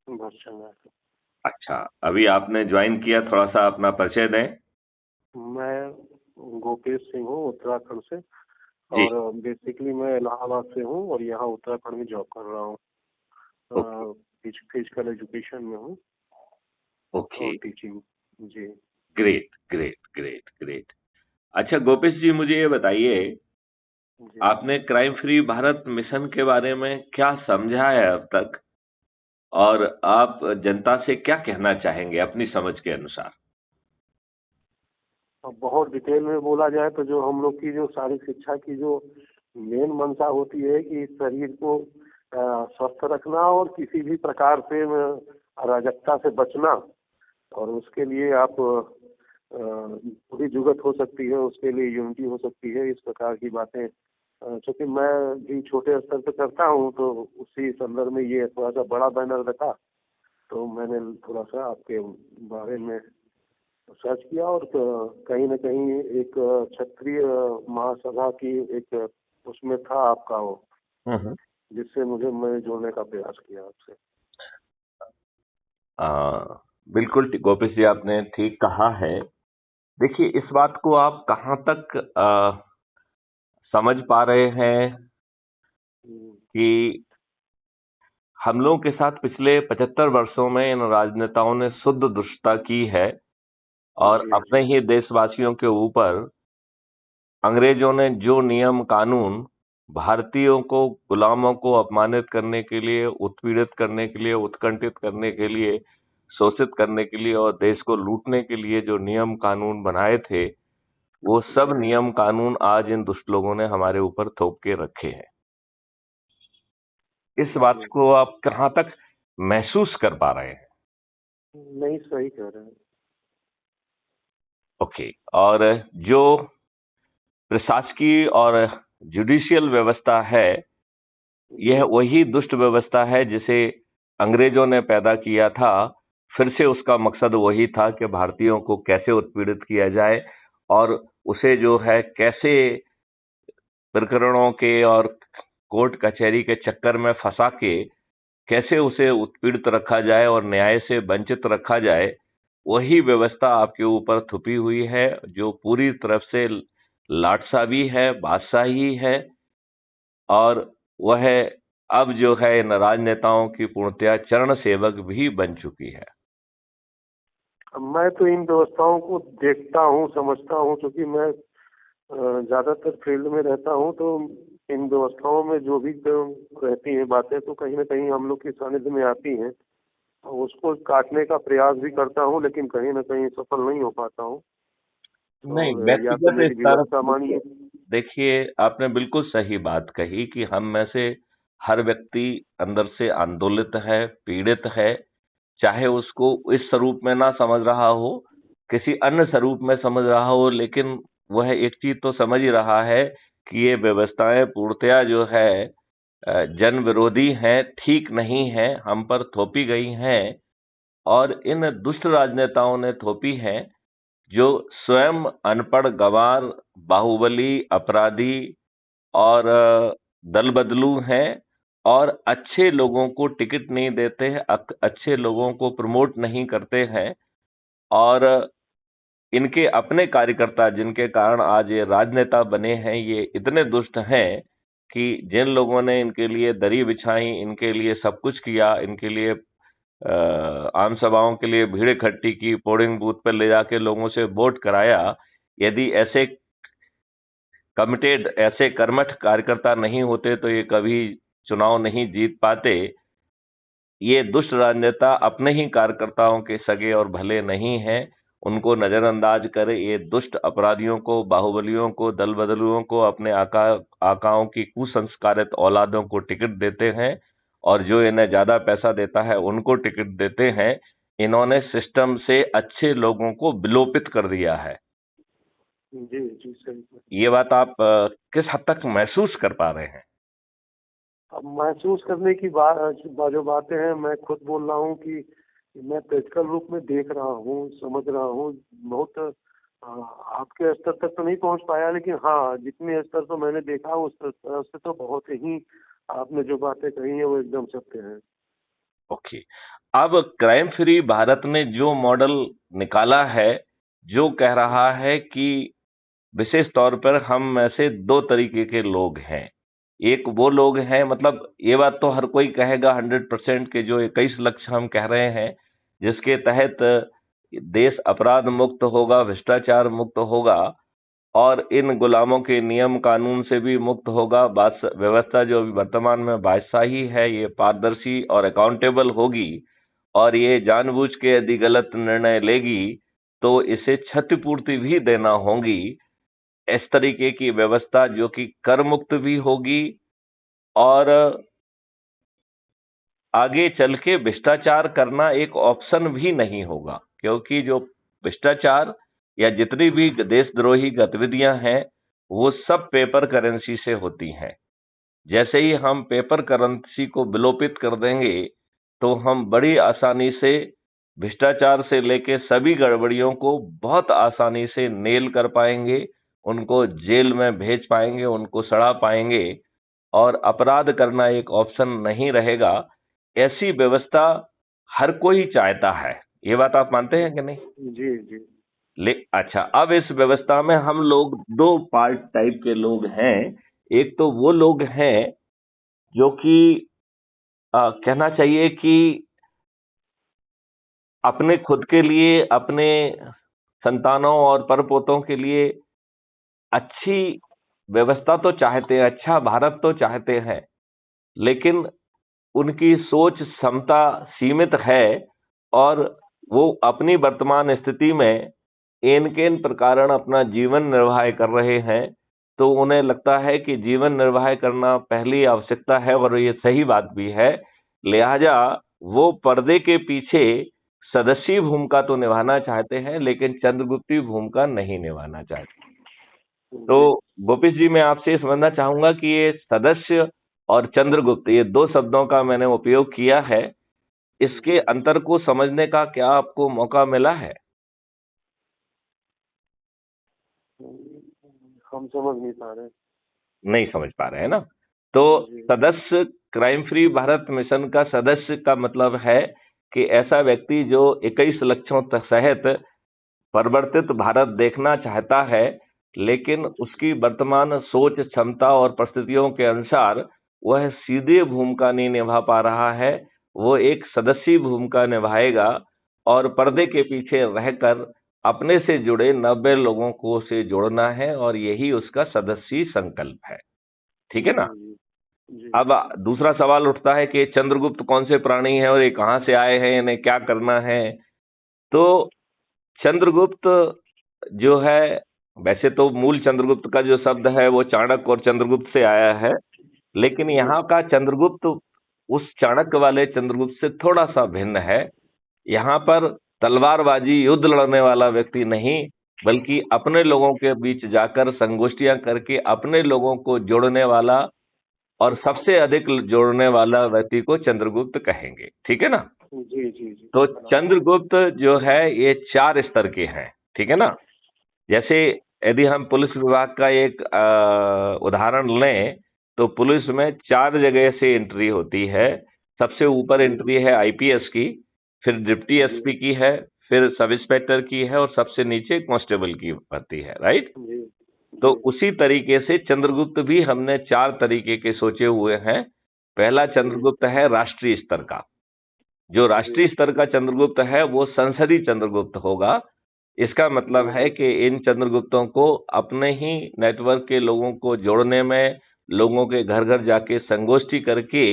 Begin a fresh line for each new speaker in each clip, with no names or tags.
बहुत चंगा।
अच्छा, अभी आपने ज्वाइन किया, थोड़ा सा अपना परिचय दें।
मैं गोपेश सिंह हूँ उत्तराखंड से।
जी।
और बेसिकली मैं इलाहाबाद से हूँ और यहाँ उत्तराखंड में जॉब कर रहा
ओके।
हूँ। फिजिकल एजुकेशन में हूँ
ओके।
और टीचिंग। जी।
Great great great great. अच्छा गोपेश जी, मुझे ये बताइए,
जी।
आपने क्राइम फ्री भारत मिशन के बारे में क्या समझा है अब तक, और आप जनता से क्या कहना चाहेंगे अपनी समझ के अनुसार?
अब बहुत डिटेल में बोला जाए तो जो हम लोग की जो सारी शिक्षा की जो मेन मंशा होती है कि शरीर को स्वस्थ रखना और किसी भी प्रकार से अराजकता से बचना। और उसके लिए आप पूरी जुगत हो सकती है, उसके लिए यूनिटी हो सकती है, इस प्रकार की बातें। चूंकि मैं भी छोटे स्तर पर करता हूँ तो उसी संदर्भ में ये थोड़ा सा बड़ा बैनर रखा, तो मैंने थोड़ा सा आपके बारे में सर्च किया और कहीं न कहीं एक क्षत्रिय महासभा की एक उसमें था आपका वो,
हम्म।
जिससे मैंने जोड़ने का प्रयास किया आपसे।
बिल्कुल गोपेश जी, आपने ठीक कहा है। देखिए, इस बात को आप कहाँ तक समझ पा रहे हैं
हम्म।
कि हम लोगों के साथ पिछले 75 वर्षों में इन राजनेताओं ने शुद्ध दुष्टता की है, और
जी
अपने
जी।
ही देशवासियों के ऊपर अंग्रेजों ने जो नियम कानून भारतीयों को, गुलामों को अपमानित करने के लिए, उत्पीड़ित करने के लिए, उत्कंठित करने के लिए, शोषित करने के लिए और देश को लूटने के लिए जो नियम कानून बनाए थे, वो सब
जी
नियम कानून आज इन दुष्ट लोगों ने हमारे ऊपर थोप के रखे हैं। इस बात
जी।
को आप कहाँ तक महसूस कर पा रहे हैं?
नहीं, सही कह रहे हैं।
ओके। और जो प्रशासकीय और जुडिशियल व्यवस्था है, यह
जी
वही दुष्ट व्यवस्था है जिसे अंग्रेजों ने पैदा किया था। फिर से उसका मकसद वही था कि भारतीयों को कैसे उत्पीड़ित किया जाए, और उसे जो है कैसे प्रकरणों के और कोर्ट कचहरी के चक्कर में फंसा के कैसे उसे उत्पीड़ित रखा जाए और न्याय से वंचित रखा जाए। वही व्यवस्था आपके ऊपर थुपी हुई है, जो पूरी तरफ से लाटसाबी है, बादशाही है। और वह अब जो है इन राजनेताओं की पूर्णतया चरण सेवक भी बन चुकी है।
अब मैं तो इन व्यवस्थाओं को देखता हूँ, समझता हूँ, क्योंकि मैं ज्यादातर फील्ड में रहता हूँ, तो इन व्यवस्थाओं में जो भी रहती हैं बातें तो कहीं ना कहीं हम लोग के सानिध्य में आती हैं। और उसको काटने का प्रयास भी करता हूँ, लेकिन कहीं ना कहीं सफल नहीं हो पाता हूँ।
नहीं,
और या तो
व्यक्तिगत
मेरी
स्तर
विवशता मानिए।
देखिए, आपने बिल्कुल सही बात कही कि हम में से हर व्यक्ति अंदर से आंदोलित है, पीड़ित है, चाहे उसको इस स्वरूप में ना समझ रहा हो, किसी अन्य स्वरूप में समझ रहा हो, लेकिन वह एक चीज तो समझ ही रहा है कि ये व्यवस्थाएं पूर्णतया जो है जन विरोधी हैं, ठीक नहीं है, हम पर थोपी गई हैं। और इन दुष्ट राजनेताओं ने थोपी हैं, जो स्वयं अनपढ़, गंवार, बाहुबली, अपराधी और दल बदलू हैं, और अच्छे लोगों को टिकट नहीं देते हैं, अच्छे लोगों को प्रमोट नहीं करते हैं। और इनके अपने कार्यकर्ता, जिनके कारण आज ये राजनेता बने हैं, ये इतने दुष्ट हैं कि जिन लोगों ने इनके लिए दरी बिछाई, इनके लिए सब कुछ किया, इनके लिए आम सभाओं के लिए भीड़ इकट्ठी की, पोलिंग बूथ पर ले जाके लोगों से वोट कराया, यदि ऐसे कमिटेड, ऐसे कर्मठ कार्यकर्ता नहीं होते तो ये कभी चुनाव नहीं जीत पाते। ये दुष्ट राजनेता अपने ही कार्यकर्ताओं के सगे और भले नहीं हैं, उनको नजरअंदाज करे, ये दुष्ट अपराधियों को, बाहुबलियों को, दल बदलुओं को, अपने आकाओं की कुसंस्कारित औलादों को टिकट देते हैं, और जो इन्हें ज्यादा पैसा देता है उनको टिकट देते हैं। इन्होंने सिस्टम से अच्छे लोगों को विलोपित कर दिया है।
जी जी, सही।
ये बात आप किस हद तक महसूस कर पा रहे हैं?
अब महसूस करने की जो बातें हैं, मैं खुद बोल रहा हूँ कि मैं प्रैक्टिकल रूप में देख रहा हूँ, समझ रहा हूँ। बहुत आपके स्तर तक तो नहीं पहुँच पाया, लेकिन हाँ, जितने स्तर तो मैंने देखा उस तरह से तो बहुत ही आपने जो बातें कही हैं वो एकदम सत्य है।
ओके। अब क्राइम फ्री भारत ने जो मॉडल निकाला है, जो कह रहा है कि विशेष तौर पर हम में से दो तरीके के लोग हैं। एक वो लोग हैं, मतलब ये बात तो हर कोई कहेगा 100% के जो 21 लक्ष्य हम कह रहे हैं, जिसके तहत देश अपराध मुक्त होगा, भ्रष्टाचार मुक्त होगा और इन गुलामों के नियम कानून से भी मुक्त होगा। व्यवस्था जो अभी वर्तमान में बादशाही है, ये पारदर्शी और अकाउंटेबल होगी और ये जानबूझ के यदि गलत निर्णय लेगी तो इसे क्षतिपूर्ति भी देना होगी। इस तरीके की व्यवस्था जो कि कर मुक्त भी होगी और आगे चल के भ्रष्टाचार करना एक ऑप्शन भी नहीं होगा, क्योंकि जो भ्रष्टाचार या जितनी भी देशद्रोही गतिविधियां हैं वो सब पेपर करेंसी से होती हैं। जैसे ही हम पेपर करेंसी को विलोपित कर देंगे तो हम बड़ी आसानी से भ्रष्टाचार से लेके सभी गड़बड़ियों को बहुत आसानी से नेल कर पाएंगे, उनको जेल में भेज पाएंगे, उनको सड़ा पाएंगे और अपराध करना एक ऑप्शन नहीं रहेगा। ऐसी व्यवस्था हर कोई चाहता है। ये बात आप मानते हैं कि नहीं?
जी जी।
अच्छा, अब इस व्यवस्था में हम लोग दो पार्ट टाइप के लोग हैं। एक तो वो लोग हैं जो कि कहना चाहिए कि अपने खुद के लिए, अपने संतानों और परपोतों के लिए अच्छी व्यवस्था तो चाहते हैं, अच्छा भारत तो चाहते हैं, लेकिन उनकी सोच क्षमता सीमित है और वो अपनी वर्तमान स्थिति में इन प्रकार अपना जीवन निर्वाह कर रहे हैं। तो उन्हें लगता है कि जीवन निर्वाह करना पहली आवश्यकता है और ये सही बात भी है। लिहाजा वो पर्दे के पीछे सदस्यी भूमिका तो निभाना चाहते हैं, लेकिन चंद्रगुप्ती भूमिका नहीं निभाना चाहते। तो गोपीश जी, मैं आपसे ये समझना चाहूंगा कि ये सदस्य और चंद्रगुप्त, ये दो शब्दों का मैंने उपयोग किया है, इसके अंतर को समझने का क्या आपको मौका मिला है?
हम समझ नहीं पा रहे।
नहीं समझ पा रहे हैं ना? तो सदस्य, क्राइम फ्री भारत मिशन का सदस्य का मतलब है कि ऐसा व्यक्ति जो 21 लक्ष्यों तहत परिवर्तित भारत देखना चाहता है, लेकिन उसकी वर्तमान सोच, क्षमता और परिस्थितियों के अनुसार वह सीधे भूमिका नहीं निभा पा रहा है। वो एक सदस्यी भूमिका निभाएगा और पर्दे के पीछे रहकर अपने से जुड़े 90 लोगों को से जोड़ना है और यही उसका सदस्यी संकल्प है। ठीक है ना? अब दूसरा सवाल उठता है कि चंद्रगुप्त कौन से प्राणी हैं और ये कहां से आए हैं, इन्हें क्या करना है? तो चंद्रगुप्त जो है, वैसे तो मूल चंद्रगुप्त का जो शब्द है वो चाणक्य और चंद्रगुप्त से आया है, लेकिन यहाँ का चंद्रगुप्त उस चाणक्य वाले चंद्रगुप्त से थोड़ा सा भिन्न है। यहाँ पर तलवारबाजी, युद्ध लड़ने वाला व्यक्ति नहीं, बल्कि अपने लोगों के बीच जाकर संगोष्ठियां करके अपने लोगों को जोड़ने वाला और सबसे अधिक जोड़ने वाला व्यक्ति को चंद्रगुप्त कहेंगे। ठीक है ना?
जी जी जी।
तो चंद्रगुप्त जो है ये 4 स्तर के हैं। ठीक है ना? जैसे यदि हम पुलिस विभाग का एक उदाहरण लें तो पुलिस में 4 जगह से एंट्री होती है। सबसे ऊपर एंट्री है आईपीएस की, फिर डिप्टी एसपी की है, फिर सब इंस्पेक्टर की है और सबसे नीचे कांस्टेबल की भर्ती है। राइट? तो उसी तरीके से चंद्रगुप्त भी हमने 4 तरीके के सोचे हुए हैं। पहला चंद्रगुप्त है राष्ट्रीय स्तर का। जो राष्ट्रीय स्तर का चंद्रगुप्त है वो संसदीय चंद्रगुप्त होगा। इसका मतलब है कि इन चंद्रगुप्तों को अपने ही नेटवर्क के लोगों को जोड़ने में, लोगों के घर घर जाके संगोष्ठी करके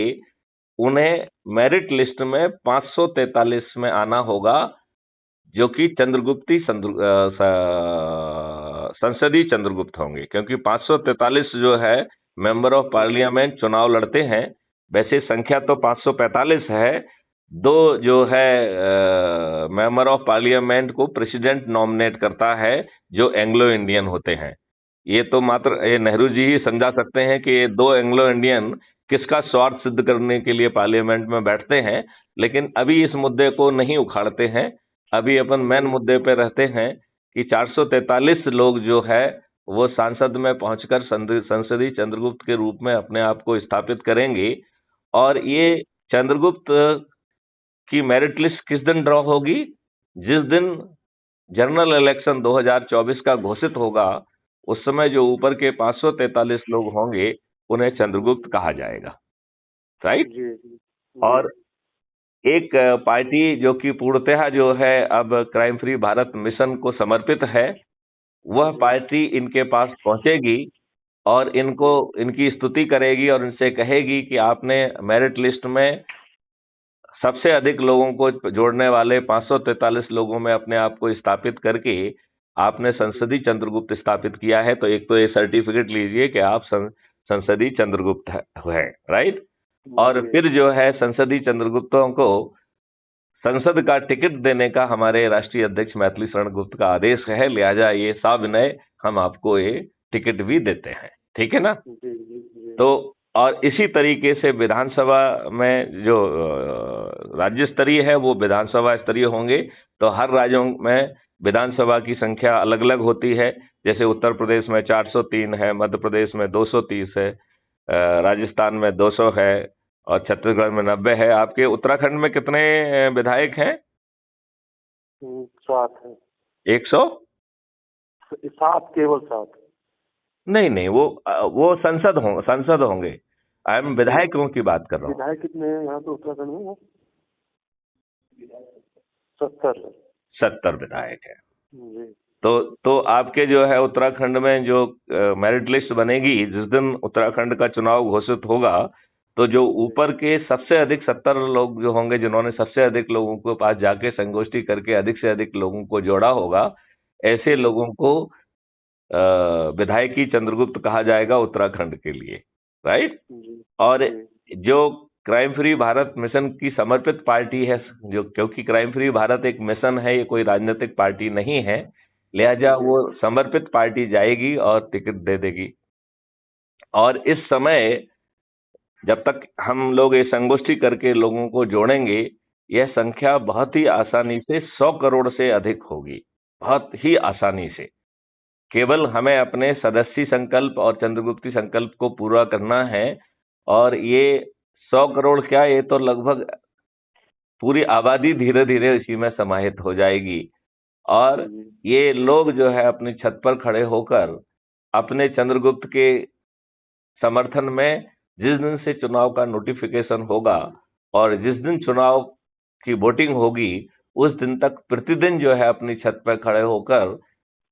उन्हें मेरिट लिस्ट में 543 में आना होगा, जो कि संसदीय चंद्रगुप्त होंगे, क्योंकि 543 जो है मेंबर ऑफ पार्लियामेंट चुनाव लड़ते हैं। वैसे संख्या तो 545 है। दो जो है मेंबर ऑफ पार्लियामेंट को प्रेसिडेंट नॉमिनेट करता है, जो एंग्लो इंडियन होते हैं। ये तो मात्र ये नेहरू जी ही समझा सकते हैं कि ये 2 एंग्लो इंडियन किसका स्वार्थ सिद्ध करने के लिए पार्लियामेंट में बैठते हैं, लेकिन अभी इस मुद्दे को नहीं उखाड़ते हैं। अभी अपन मेन मुद्दे पे रहते हैं कि 443 लोग जो है वो सांसद में पहुंचकर संसदीय चंद्रगुप्त के रूप में अपने आप को स्थापित करेंगे। और ये चंद्रगुप्त कि मेरिट लिस्ट किस दिन ड्रॉ होगी? जिस दिन जनरल इलेक्शन 2024 का घोषित होगा, उस समय जो ऊपर के 543 लोग होंगे उन्हें चंद्रगुप्त कहा जाएगा, राइट?
जी जी
और एक पार्टी जो कि पूर्णतः जो है अब क्राइम फ्री भारत मिशन को समर्पित है, वह पार्टी इनके पास पहुंचेगी और इनको इनकी स्तुति करेगी और इनसे कहेगी कि आपने मेरिट लिस्ट में सबसे अधिक लोगों को जोड़ने वाले 543 लोगों में अपने आप को स्थापित करके आपने संसदीय चंद्रगुप्त स्थापित किया है, तो एक तो ये सर्टिफिकेट लीजिए कि आप संसदीय चंद्रगुप्त है, राइट? और फिर जो है संसदीय चंद्रगुप्तों को संसद का टिकट देने का हमारे राष्ट्रीय अध्यक्ष मैथिली शरण गुप्त का आदेश है, लिहाजा ये साविनय हम आपको ये टिकट भी देते हैं, ठीक है ना? तो और इसी तरीके से विधानसभा में जो राज्य स्तरीय है वो विधानसभा स्तरीय होंगे, तो हर राज्यों में विधानसभा की संख्या अलग अलग होती है। जैसे उत्तर प्रदेश में 403 है, मध्य प्रदेश में 230 है, राजस्थान में 200 है और छत्तीसगढ़ में 90 है। आपके उत्तराखंड में कितने विधायक हैं?
7 है।
107?
केवल 7?
नहीं नहीं, वो संसद होंगे। आई एम विधायकों की बात कर रहा हूँ।
विधायक कितने हैं यहाँ पे उत्तराखंड में? 70
विधायक है।
जी।
तो आपके जो है उत्तराखंड में जो मेरिट लिस्ट बनेगी, जिस दिन उत्तराखंड का चुनाव घोषित होगा, तो जो ऊपर के सबसे अधिक 70 लोग जो होंगे, जिन्होंने सबसे अधिक लोगों के पास जाके संगोष्ठी करके अधिक से अधिक लोगों को जोड़ा होगा, ऐसे लोगों को विधायकी चंद्रगुप्त कहा जाएगा उत्तराखंड के लिए, राइट? और जो क्राइम फ्री भारत मिशन की समर्पित पार्टी है, जो क्योंकि क्राइम फ्री भारत एक मिशन है, ये कोई राजनीतिक पार्टी नहीं है, लिहाजा वो समर्पित पार्टी जाएगी और टिकट दे देगी। और इस समय जब तक हम लोग ये संगोष्ठी करके लोगों को जोड़ेंगे, यह संख्या बहुत ही आसानी से 100 करोड़ से अधिक होगी, बहुत ही आसानी से। केवल हमें अपने सदस्य संकल्प और चंद्रगुप्ती संकल्प को पूरा करना है, और ये 100 करोड़ क्या, ये तो लगभग पूरी आबादी धीरे धीरे इसी में समाहित हो जाएगी। और ये लोग जो है अपनी छत पर खड़े होकर अपने चंद्रगुप्त के समर्थन में जिस दिन से चुनाव का नोटिफिकेशन होगा और जिस दिन चुनाव की वोटिंग होगी, उस दिन तक प्रतिदिन जो है अपनी छत पर खड़े होकर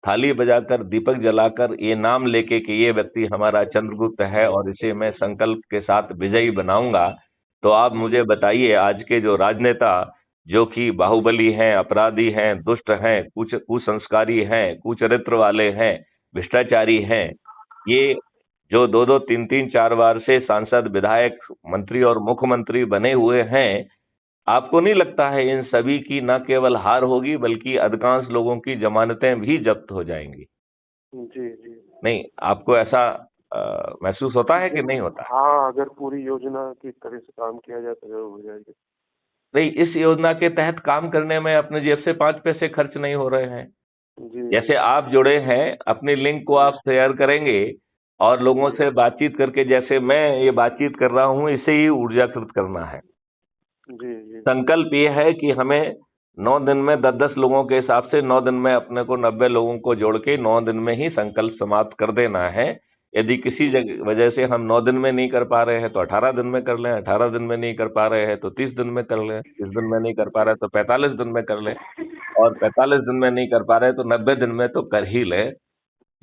थाली बजाकर, दीपक जलाकर, ये नाम लेके कि ये व्यक्ति हमारा चंद्रगुप्त है और इसे मैं संकल्प के साथ विजयी बनाऊंगा। तो आप मुझे बताइए, आज के जो राजनेता जो कि बाहुबली हैं, अपराधी हैं, दुष्ट हैं, कुसंस्कारी हैं, कुचरित्र वाले हैं, भ्रष्टाचारी हैं, ये जो 2-2, 3-3, 4 बार से सांसद, विधायक, मंत्री और मुख्यमंत्री बने हुए हैं, आपको नहीं लगता है इन सभी की न केवल हार होगी बल्कि अधिकांश लोगों की जमानतें भी जब्त हो जाएंगी?
जी जी।
नहीं, आपको ऐसा महसूस होता है कि नहीं होता?
हाँ, अगर पूरी योजना की तरह से काम किया जाए तो जरूर हो जाएगी।
नहीं, इस योजना के तहत काम करने में अपने जेब से 5 पैसे खर्च नहीं हो रहे हैं। जैसे आप जुड़े हैं, अपनी लिंक को आप शेयर करेंगे और लोगों से बातचीत करके, जैसे मैं ये बातचीत कर रहा हूँ, इसे ही ऊर्जाकृत करना है।
जी।
संकल्प ये है कि हमें 9 दिन में 10-10 लोगों के हिसाब से 9 दिन में अपने को 90 लोगों को जोड़ के 9 दिन में ही संकल्प समाप्त कर देना है। यदि किसी वजह से हम 9 दिन में नहीं कर पा रहे हैं तो 18 दिन में कर लें, 18 दिन में नहीं कर पा रहे हैं तो 30 दिन में कर लें, 30 दिन में नहीं कर पा रहे हैं तो 45 दिन में कर लें, और 45 दिन में नहीं कर पा रहे हैं तो 90 दिन में तो कर ही लें।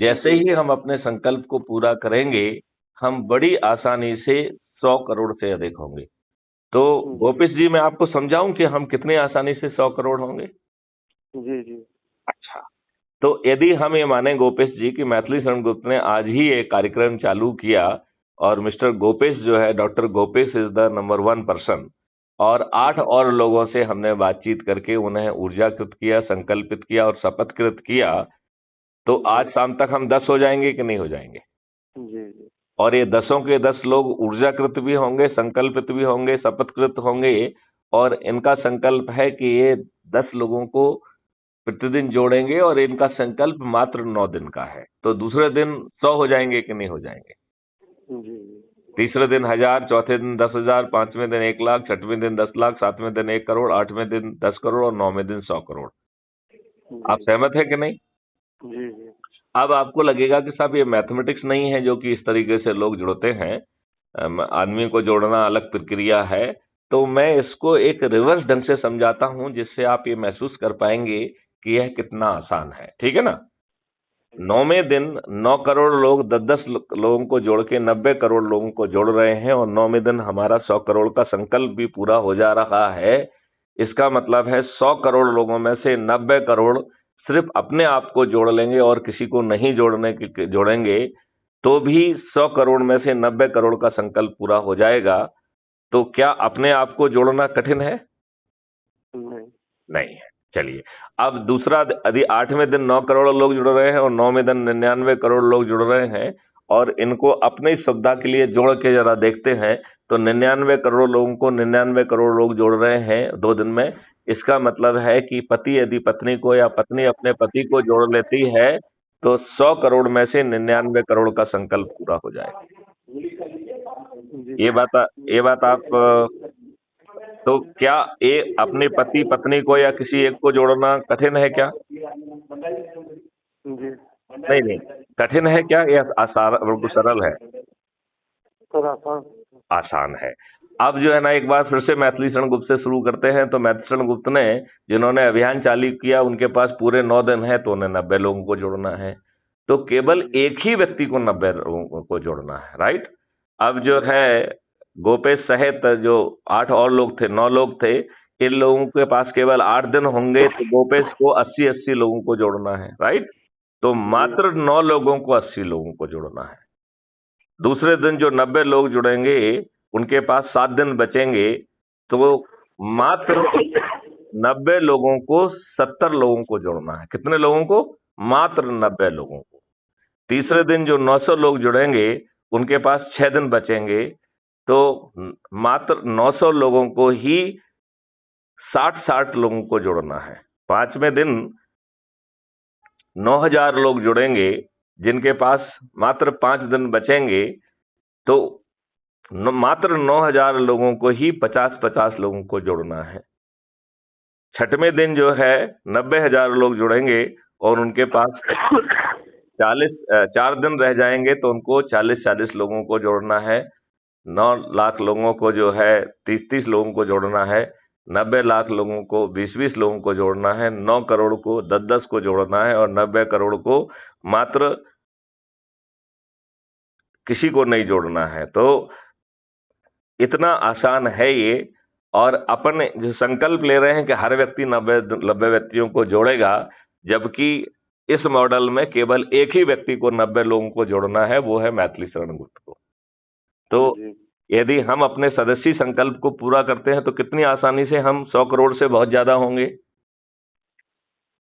जैसे ही हम अपने संकल्प को पूरा करेंगे, हम बड़ी आसानी से 100 करोड़ से अधिक होंगे। तो गोपेश जी, मैं आपको समझाऊं कि हम कितने आसानी से 100 करोड़ होंगे?
जी।
अच्छा, तो यदि हम ये माने गोपेश जी कि मैथिली शरण गुप्त ने आज ही एक कार्यक्रम चालू किया और मिस्टर गोपेश जो है, doctor Gopesh is the number 1 person, और 8 और लोगों से हमने बातचीत करके उन्हें ऊर्जाकृत किया, संकल्पित किया और शपथकृत किया, तो आज शाम तक हम 10 हो जाएंगे कि नहीं हो जाएंगे?
जी।
और ये 10 के 10 लोग ऊर्जाकृत भी होंगे, संकल्पित भी होंगे, शपथकृत होंगे, और इनका संकल्प है कि ये 10 लोगों को प्रतिदिन जोड़ेंगे और इनका संकल्प मात्र 9 दिन का है, तो दूसरे दिन 100 हो जाएंगे कि नहीं हो जाएंगे?
जी।
तीसरे दिन 1000, चौथे दिन 10,000, पांचवें दिन 1,00,000, छठवें दिन 10,00,000, सातवें दिन 1 करोड़, आठवें दिन 10 करोड़ और नौवें दिन 100 करोड़। आप सहमत है कि नहीं?
जी जी।
अब आपको लगेगा कि साहब ये मैथमेटिक्स नहीं है जो कि इस तरीके से लोग जुड़ते हैं, आदमी को जोड़ना अलग प्रक्रिया है। तो मैं इसको एक रिवर्स ढंग से समझाता हूं जिससे आप ये महसूस कर पाएंगे कि यह कितना आसान है। ठीक है ना? 9वें दिन 9 करोड़ लोग 10-10 लोगों को जोड़ के 90 करोड़ लोगों को जोड़ रहे हैं और 9वें दिन हमारा 100 करोड़ का संकल्प भी पूरा हो जा रहा है। इसका मतलब है 100 करोड़ लोगों में से 90 करोड़ सिर्फ अपने आप को जोड़ लेंगे और किसी को नहीं जोड़ेंगे तो भी 100 करोड़ में से 90 करोड़ का संकल्प पूरा हो जाएगा। तो क्या अपने आप को जोड़ना कठिन है?
नहीं।
नहीं है। चलिए, अब दूसरा, यदि 8वें दिन 9 करोड़ लोग जुड़ रहे हैं और 9वें दिन 99 करोड़ लोग जुड़ रहे हैं और इनको अपनी सुविधा के लिए जोड़ के जरा देखते हैं तो 99 करोड़ लोगों को 99 करोड़ लोग जोड़ रहे हैं 2 दिन में। इसका मतलब है कि पति यदि पत्नी को या पत्नी अपने पति को जोड़ लेती है तो 100 करोड़ में से 99 करोड़ का संकल्प पूरा हो जाएगा। ये बात आप, तो क्या ये अपने पति पत्नी को या किसी एक को जोड़ना कठिन है क्या?
जी।
नहीं नहीं, कठिन है क्या या आसान, बिल्कुल सरल है?
सर आसान।
आसान है। अब जो है ना, एक बार फिर से मैथिली शरण गुप्त से शुरू करते हैं। तो मैथिली शरण गुप्त ने, जिन्होंने अभियान चालू किया, उनके पास पूरे 9 दिन है तो उन्हें 90 लोगों को जोड़ना है। तो केवल एक ही व्यक्ति को 90 लोगों को जोड़ना है, राइट? अब जो है गोपेश सहित जो 8 और लोग थे, 9 लोग थे, इन लोगों के पास केवल 8 दिन होंगे तो गोपेश को 80-80 लोगों को जोड़ना है, राइट? तो मात्र 9 लोगों को 80 लोगों को जोड़ना है। दूसरे दिन जो 90 लोग जुड़ेंगे उनके पास 7 दिन बचेंगे तो मात्र 90 लोगों को 70 लोगों को जोड़ना है। कितने लोगों को? मात्र 90 लोगों को। तीसरे दिन जो 900 लोग जुड़ेंगे उनके पास 6 दिन बचेंगे तो मात्र 900 लोगों को ही 60-60 लोगों को जोड़ना है। पांचवें दिन 9000 लोग जुड़ेंगे जिनके पास मात्र 5 दिन बचेंगे तो मात्र 9000 लोगों को ही 50-50 लोगों को जोड़ना है। छठवें दिन जो है 90,000 लोग जुड़ेंगे और उनके पास 4 दिन रह जाएंगे तो उनको 40-40 लोगों को जोड़ना है। 9 लाख लोगों को जो है 30-30 लोगों को जोड़ना है। 90 लाख लोगों को 20-20 लोगों को जोड़ना है। 9 करोड़ को 10-10 को जोड़ना है और 90 करोड़ को मात्र किसी को नहीं जोड़ना है। तो इतना आसान है ये। और अपन जो संकल्प ले रहे हैं कि हर व्यक्ति 90 व्यक्तियों को जोड़ेगा, जबकि इस मॉडल में केवल एक ही व्यक्ति को 90 लोगों को जोड़ना है, वो है मैथिली शरण गुप्त को। तो यदि हम अपने सदस्य संकल्प को पूरा करते हैं तो कितनी आसानी से हम 100 करोड़ से बहुत ज्यादा होंगे।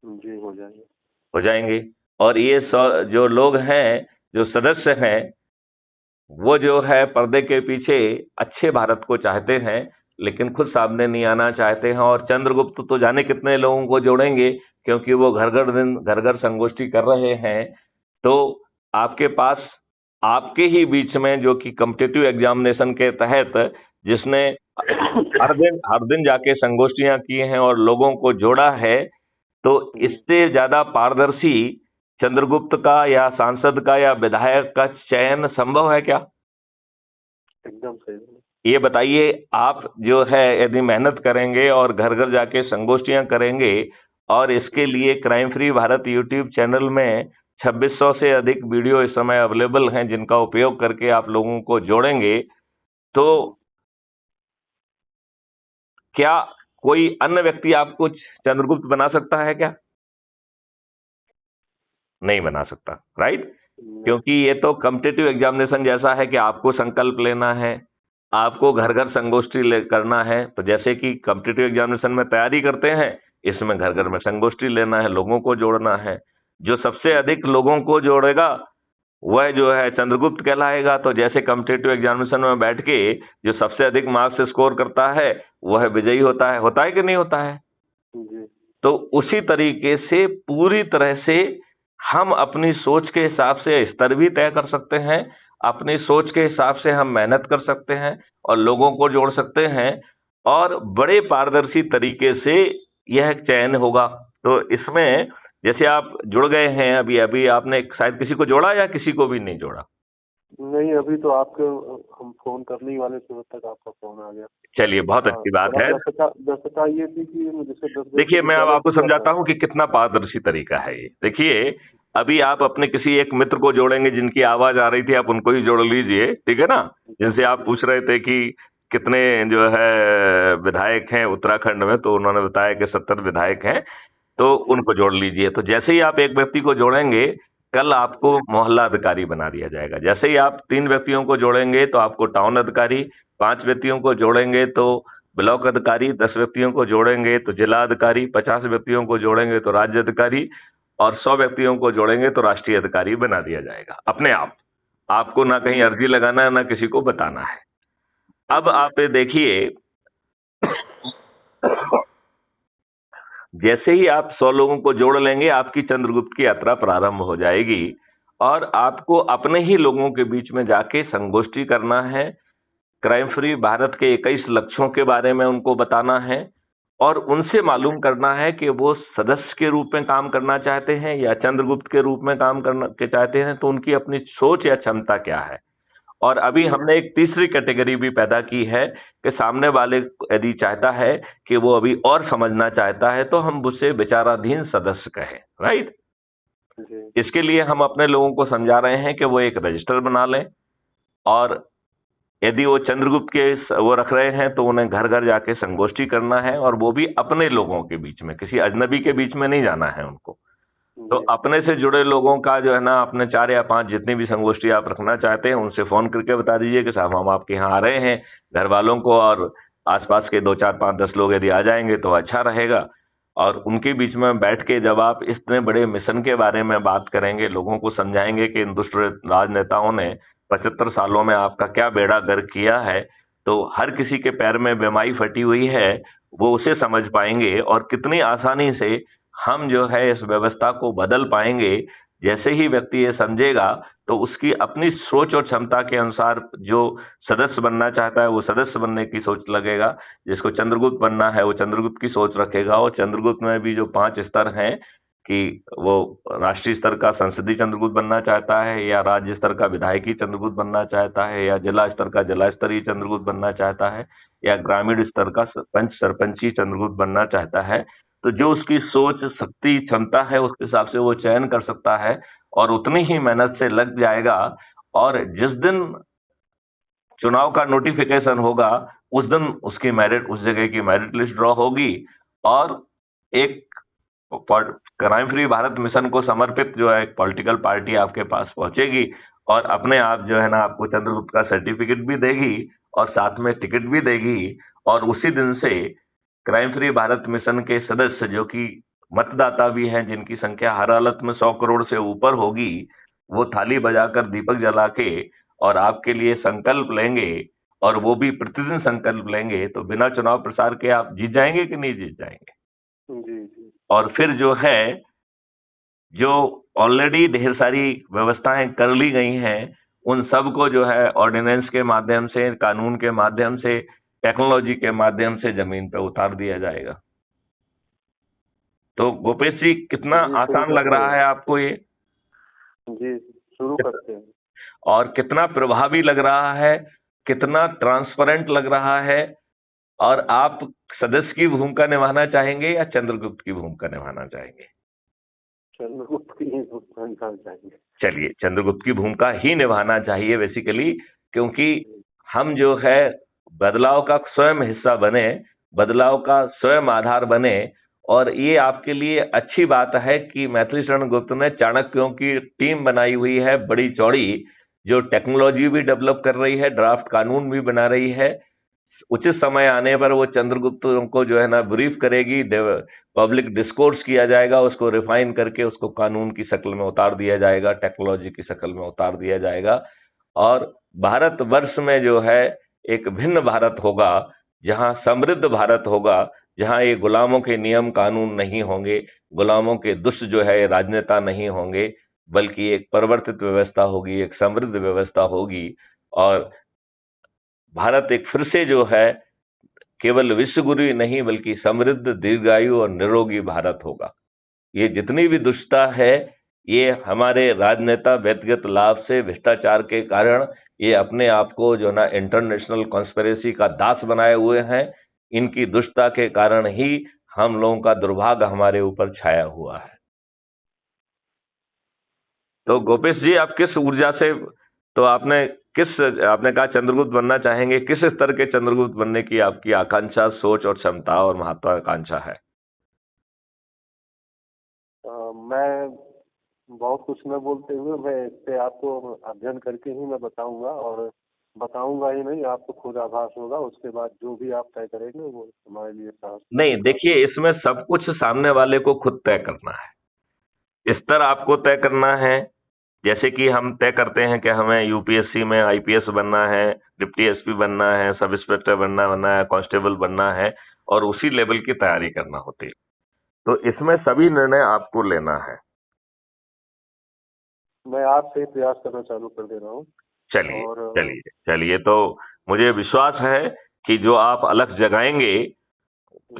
जी,
हो जाएंगे। और ये जो लोग हैं, जो सदस्य हैं, वो जो है पर्दे के पीछे अच्छे भारत को चाहते हैं लेकिन खुद सामने नहीं आना चाहते हैं। और चंद्रगुप्त तो जाने कितने लोगों को जोड़ेंगे, क्योंकि वो घर घर संगोष्ठी कर रहे हैं। तो आपके पास, आपके ही बीच में, जो कि कॉम्पिटिटिव एग्जामिनेशन के तहत जिसने हर दिन जाके संगोष्ठियां की हैं और लोगों को जोड़ा है, तो इससे ज्यादा पारदर्शी चंद्रगुप्त का या सांसद का या विधायक का चयन संभव है क्या?
एकदम सही।
ये बताइए, आप जो है यदि मेहनत करेंगे और घर घर जाके संगोष्ठियां करेंगे और इसके लिए crime free Bharat YouTube channel में 2600 से अधिक वीडियो इस समय अवेलेबल हैं जिनका उपयोग करके आप लोगों को जोड़ेंगे, तो क्या कोई अन्य व्यक्ति आपको चंद्रगुप्त बना सकता है क्या? नहीं बना सकता, राइट? क्योंकि ये तो कॉम्पिटिटिव एग्जामिनेशन जैसा है कि आपको संकल्प लेना है, आपको घर घर संगोष्ठी करना है। तो जैसे कि कॉम्पिटिटिव एग्जामिनेशन में तैयारी करते हैं, इसमें घर घर में संगोष्ठी लेना है, लोगों को जोड़ना है। जो सबसे अधिक लोगों को जोड़ेगा वह जो है चंद्रगुप्त कहलाएगा। तो जैसे कॉम्पिटिटिव एग्जामिनेशन में बैठ के जो सबसे अधिक मार्क्स स्कोर करता है वह विजयी होता है कि नहीं होता है? तो उसी तरीके से पूरी तरह से हम अपनी सोच के हिसाब से स्तर भी तय कर सकते हैं अपनी सोच के हिसाब से हम मेहनत कर सकते हैं और लोगों को जोड़ सकते हैं और बड़े पारदर्शी तरीके से यह चयन होगा। तो इसमें जैसे आप जुड़ गए हैं, अभी अभी आपने शायद किसी को जोड़ा या किसी को भी नहीं जोड़ा?
नहीं, अभी तो आपके हम फोन करने ही वाले थे, तब तक आपका फोन आ गया।
चलिए, बहुत अच्छी बात है।
दक्षता ये थी कि मुझसे 10
देखिए, मैं अब आपको समझाता हूँ कि कितना पारदर्शी तरीका है ये। देखिए, अभी आप अपने किसी एक मित्र को जोड़ेंगे जिनकी आवाज आ रही थी, आप उनको ही जोड़ लीजिए, ठीक है ना। जिनसे आप पूछ रहे थे कि कितने जो है विधायक हैं उत्तराखंड में, तो उन्होंने बताया कि 70 विधायक हैं, तो उनको जोड़ लीजिए। तो जैसे ही आप एक व्यक्ति को जोड़ेंगे, कल आपको मोहल्ला अधिकारी बना दिया जाएगा। जैसे ही आप 3 व्यक्तियों को जोड़ेंगे तो आपको टाउन अधिकारी, 5 व्यक्तियों को जोड़ेंगे तो ब्लॉक अधिकारी, 10 व्यक्तियों को जोड़ेंगे तो जिला अधिकारी, 50 व्यक्तियों को जोड़ेंगे तो राज्य अधिकारी और 100 व्यक्तियों को जोड़ेंगे तो राष्ट्रीय अधिकारी बना दिया जाएगा अपने आप। आपको ना कहीं अर्जी लगाना है, ना किसी को बताना है। अब आप देखिए, जैसे ही आप 100 लोगों को जोड़ लेंगे, आपकी चंद्रगुप्त की यात्रा प्रारंभ हो जाएगी और आपको अपने ही लोगों के बीच में जाके संगोष्ठी करना है। क्राइम फ्री भारत के 21 लक्ष्यों के बारे में उनको बताना है और उनसे मालूम करना है कि वो सदस्य के रूप में काम करना चाहते हैं या चंद्रगुप्त के रूप में काम करना के चाहते हैं, तो उनकी अपनी सोच या क्षमता क्या है। और अभी हमने एक तीसरी कैटेगरी भी पैदा की है कि सामने वाले यदि चाहता है कि वो अभी और समझना चाहता है तो हम उसे विचाराधीन सदस्य कहें, राइट। इसके लिए हम अपने लोगों को समझा रहे हैं कि वो एक रजिस्टर बना लें और यदि वो चंद्रगुप्त के वो रख रहे हैं तो उन्हें घर घर जाके संगोष्ठी करना है और वो भी अपने लोगों के बीच में, किसी अजनबी के बीच में नहीं जाना है उनको। तो अपने से जुड़े लोगों का जो है ना, अपने 4 या 5 जितनी भी संगोष्ठी आप रखना चाहते हैं उनसे फोन करके बता दीजिए कि साहब हम आपके यहाँ आ रहे हैं। घर वालों को और आसपास के 2 4 5 10 लोग यदि आ जाएंगे तो अच्छा रहेगा। और उनके बीच में बैठ के जब आप इतने बड़े मिशन के बारे में बात करेंगे, लोगों को समझाएंगे कि इन दुष्ट राजनेताओं ने 75 सालों में आपका क्या बेड़ा गर्क किया है, तो हर किसी के पैर में बेमाई फटी हुई है, वो उसे समझ पाएंगे और कितनी आसानी से हम जो है इस व्यवस्था को बदल पाएंगे। जैसे ही व्यक्ति ये समझेगा तो उसकी अपनी सोच और क्षमता के अनुसार जो सदस्य बनना चाहता है वो सदस्य बनने की सोच लगेगा। जिसको चंद्रगुप्त बनना है वो चंद्रगुप्त की सोच रखेगा। और चंद्रगुप्त में भी जो 5 स्तर हैं कि वो राष्ट्रीय स्तर का संसदीय चंद्रगुप्त बनना चाहता है या राज्य स्तर का विधायकी चंद्रगुप्त बनना चाहता है या जिला स्तर का जिला स्तरीय चंद्रगुप्त बनना चाहता है या ग्रामीण स्तर का पंच सरपंची चंद्रगुप्त बनना चाहता है, तो जो उसकी सोच, शक्ति, क्षमता है उसके हिसाब से वो चयन कर सकता है और उतनी ही मेहनत से लग जाएगा। और जिस दिन चुनाव का नोटिफिकेशन होगा उस दिन उसकी मेरिट, उस जगह की मेरिट लिस्ट ड्रॉ होगी और एक क्राइम फ्री भारत मिशन को समर्पित जो है एक पॉलिटिकल पार्टी आपके पास पहुंचेगी और अपने आप जो है ना आपको चंद्रगुप्त का सर्टिफिकेट भी देगी और साथ में टिकट भी देगी। और उसी दिन से क्राइम फ्री भारत मिशन के सदस्य जो कि मतदाता भी हैं, जिनकी संख्या हर हालत में 100 करोड़ से ऊपर होगी, वो थाली बजाकर दीपक जला के और आपके लिए संकल्प लेंगे और वो भी प्रतिदिन संकल्प लेंगे। तो बिना चुनाव प्रचार के आप जीत जाएंगे कि नहीं जीत जाएंगे?
जी।
और फिर जो है जो ऑलरेडी ढेर सारी व्यवस्थाएं कर ली गई हैं उन सब को जो है ऑर्डिनेंस के माध्यम से, कानून के माध्यम से, टेक्नोलॉजी के माध्यम से जमीन पे उतार दिया जाएगा। तो गोपेश जी, कितना आसान लग रहा है आपको ये?
जी, शुरू करते हैं।
और कितना प्रभावी लग रहा है, कितना ट्रांसपेरेंट लग रहा है। और आप सदस्य की भूमिका निभाना चाहेंगे या चंद्रगुप्त की भूमिका निभाना चाहेंगे?
चंद्रगुप्त की भूमिका निभाना चाहिए।
चलिए, चंद्रगुप्त की भूमिका ही निभाना चाहिए बेसिकली, क्योंकि हम जो है बदलाव का स्वयं हिस्सा बने, बदलाव का स्वयं आधार बने। और ये आपके लिए अच्छी बात है कि मैथिली शरण गुप्त ने चाणक्यों की टीम बनाई हुई है बड़ी चौड़ी, जो टेक्नोलॉजी भी डेवलप कर रही है, ड्राफ्ट कानून भी बना रही है। उचित समय आने पर वो चंद्रगुप्त को जो है ना ब्रीफ करेगी, पब्लिक डिस्कोर्स किया जाएगा, उसको रिफाइन करके उसको कानून की शक्ल में उतार दिया जाएगा, टेक्नोलॉजी की शक्ल में उतार दिया जाएगा। और भारत वर्ष में जो है एक भिन्न भारत होगा, जहां समृद्ध भारत होगा, जहां ये गुलामों के नियम कानून नहीं होंगे, गुलामों के दुष्ट जो है राजनेता नहीं होंगे। बल्कि एक परिवर्तित व्यवस्था होगी, एक समृद्ध व्यवस्था होगी, और भारत एक फिर से जो है केवल विश्वगुरु ही नहीं बल्कि समृद्ध, दीर्घायु और निरोगी भारत होगा। ये जितनी भी दुष्टता है, ये हमारे राजनेता व्यक्तिगत लाभ से, भ्रष्टाचार के कारण ये अपने आप को जो ना इंटरनेशनल कॉन्स्पिरेसी का दास बनाए हुए हैं। इनकी दुष्टता के कारण ही हम लोगों का दुर्भाग्य हमारे ऊपर छाया हुआ है। तो गोपेश जी, आप किस ऊर्जा से, तो आपने कहा चंद्रगुप्त बनना चाहेंगे, किस स्तर के चंद्रगुप्त बनने की आपकी आकांक्षा, सोच और क्षमता और महत्वाकांक्षा है?
मैं बहुत कुछ न बोलते हुए मैं इस पे आपको अध्ययन करके ही मैं बताऊंगा, और बताऊंगा ही नहीं, आपको खुद आभास होगा। उसके बाद जो भी आप तय करेंगे वो हमारे लिए साहस
नहीं,
होगा।
देखिए, इसमें सब कुछ सामने वाले को खुद तय करना है। स्तर आपको तय करना है। जैसे कि हम तय करते हैं कि हमें यूपीएससी में आईपीएस बनना है, डिप्टी एसपी बनना है, सब इंस्पेक्टर बनना है, कांस्टेबल बनना है, और उसी लेवल की तैयारी करना होती है। तो इसमें सभी निर्णय आपको लेना है।
मैं आपसे ही प्रयास करना चालू कर दे रहा हूँ।
चलिए
और
चलिए चलिए, तो मुझे विश्वास है कि जो आप अलख जगाएंगे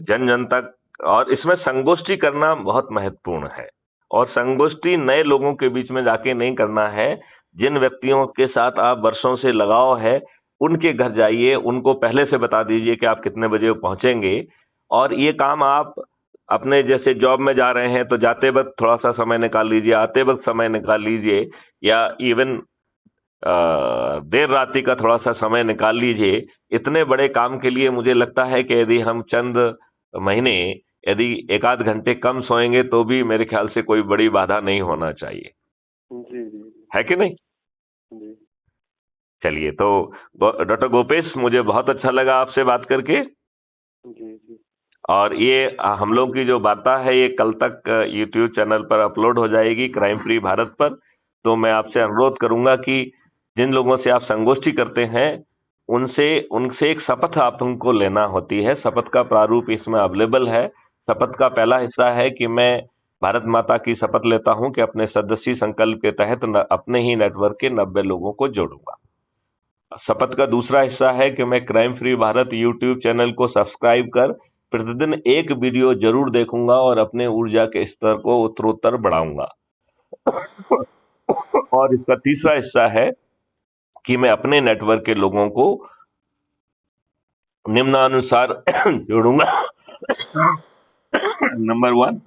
जन जन तक, और इसमें संगोष्ठी करना बहुत महत्वपूर्ण है। और संगोष्ठी नए लोगों के बीच में जाके नहीं करना है। जिन व्यक्तियों के साथ आप वर्षों से लगाव है, उनके घर जाइए, उनको पहले से बता दीजिए कि आप कितने बजे पहुंचेंगे। और ये काम आप अपने, जैसे जॉब में जा रहे हैं तो जाते वक्त थोड़ा सा समय निकाल लीजिए, आते वक्त समय निकाल लीजिए, या इवन देर रात्रि का थोड़ा सा समय निकाल लीजिए। इतने बड़े काम के लिए मुझे लगता है कि यदि हम चंद महीने, यदि एक आध घंटे कम सोएंगे तो भी मेरे ख्याल से कोई बड़ी बाधा नहीं होना चाहिए,
जी जी
है कि नहीं?
जी
चलिए, तो डॉक्टर गोपेश, मुझे बहुत अच्छा लगा आपसे बात करके।
जी जी
और ये हम लोग की जो वार्ता है ये कल तक यूट्यूब चैनल पर अपलोड हो जाएगी, क्राइम फ्री भारत पर। तो मैं आपसे अनुरोध करूंगा कि जिन लोगों से आप संगोष्ठी करते हैं, उनसे उनसे एक शपथ आप तुमको लेना होती है। शपथ का प्रारूप इसमें अवेलेबल है। शपथ का पहला हिस्सा है कि मैं भारत माता की शपथ लेता हूं कि अपने सदस्य संकल्प के तहत अपने ही नेटवर्क के 90 लोगों को जोड़ूंगा। शपथ का दूसरा हिस्सा है कि मैं crime free Bharat YouTube channel को सब्सक्राइब कर प्रतिदिन एक वीडियो जरूर देखूंगा और अपने ऊर्जा के स्तर को उत्तरोत्तर बढ़ाऊंगा। और इसका तीसरा हिस्सा है कि मैं अपने नेटवर्क के लोगों को निम्नानुसार जोड़ूंगा। नंबर 1,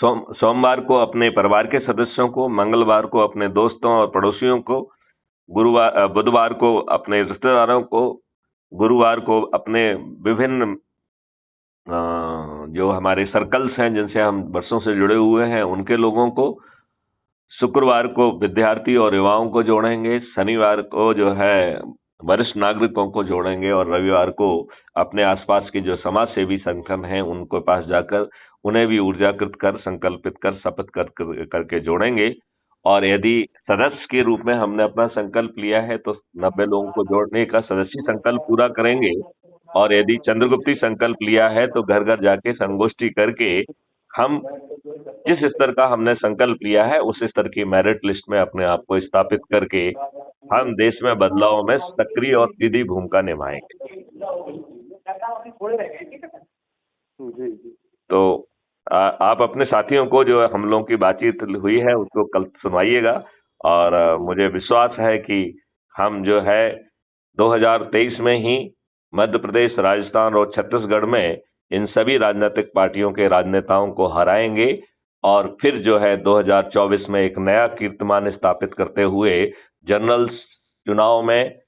सोमवार को अपने परिवार के सदस्यों को, मंगलवार को अपने दोस्तों और पड़ोसियों को, बुधवार को अपने रिश्तेदारों को, गुरुवार को अपने विभिन्न जो हमारे सर्कल्स हैं जिनसे हम वर्षों से जुड़े हुए हैं उनके लोगों को, शुक्रवार को विद्यार्थी और युवाओं को जोड़ेंगे, शनिवार को जो है वरिष्ठ नागरिकों को जोड़ेंगे, और रविवार को अपने आसपास के जो समाज सेवी संगठन हैं उनको पास जाकर उन्हें भी ऊर्जाकृत कर, संकल्पित कर, शपथ करके जोड़ेंगे। और यदि सदस्य के रूप में हमने अपना संकल्प लिया है तो 90 लोगों को जोड़ने का सदस्य संकल्प पूरा करेंगे। और यदि चंद्रगुप्ती संकल्प लिया है तो घर घर जाके संगोष्ठी करके हम जिस स्तर का हमने संकल्प लिया है उस स्तर की मेरिट लिस्ट में अपने आप को स्थापित करके हम देश में बदलाव में सक्रिय और सीधी भूमिका निभाएंगे।
जी जी
तो आप अपने साथियों को जो हम लोगों की बातचीत हुई है उसको कल सुनाइएगा। और मुझे विश्वास है कि हम जो है 2023 में ही मध्य प्रदेश, राजस्थान और छत्तीसगढ़ में इन सभी राजनीतिक पार्टियों के राजनेताओं को हराएंगे, और फिर जो है 2024 में एक नया कीर्तिमान स्थापित करते हुए जनरल चुनाव में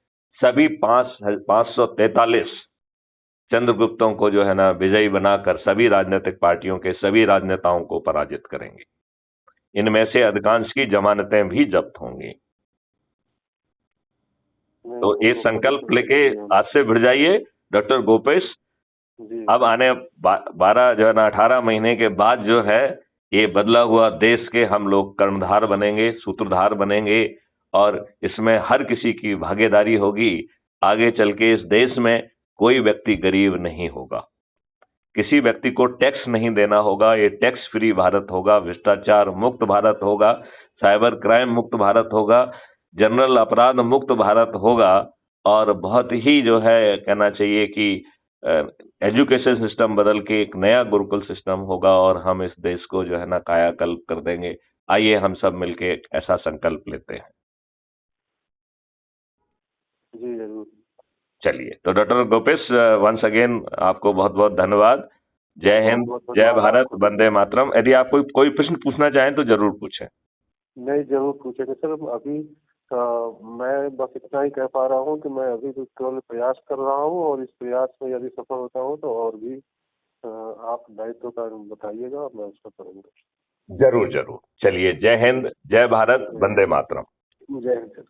सभी 543 चंद्रगुप्तों को जो है ना विजयी बनाकर सभी राजनीतिक पार्टियों के सभी राजनेताओं को पराजित करेंगे। इनमें से अधिकांश की जमानतें भी जब्त होंगी। तो ये संकल्प लेके आज से भिड़ जाइए डॉक्टर गोपेश। अब आने 12 जो है ना 18 महीने के बाद जो है ये बदला हुआ देश के हम लोग कर्णधार बनेंगे, सूत्रधार बनेंगे, और इसमें हर किसी की भागीदारी होगी। आगे चल के इस देश में कोई व्यक्ति गरीब नहीं होगा। किसी व्यक्ति को टैक्स नहीं देना होगा, ये टैक्स फ्री भारत होगा, भ्रष्टाचार मुक्त भारत होगा, साइबर क्राइम मुक्त भारत होगा, जनरल अपराध मुक्त भारत होगा, और बहुत ही जो है कहना चाहिए कि एजुकेशन सिस्टम बदल के एक नया गुरुकुल सिस्टम होगा, और हम इस देश को जो है ना कायाकल्प कर देंगे। आइए हम सब मिलके एक ऐसा संकल्प लेते हैं।
जी जरूर।
चलिए, तो डॉक्टर गोपेश, वंस अगेन आपको बहुत बहुत धन्यवाद। जय हिंद,
बहुत बहुत
जय
धन्यवाद
भारत,
आपको।
वंदे मातरम। यदि आप कोई प्रश्न पूछना चाहें तो जरूर पूछें।
नहीं, जरूर पूछेंगे सर। अभी मैं बस इतना ही कह पा रहा हूँ कि मैं अभी तो केवल प्रयास कर रहा हूँ, और इस प्रयास में यदि सफल होता हूँ तो और भी आप दायित्व का बताइएगा, मैं उसको करूँगा।
जरूर जरूर। चलिए, जय हिंद, जय भारत, वंदे मातरम।
जय हिंद सर।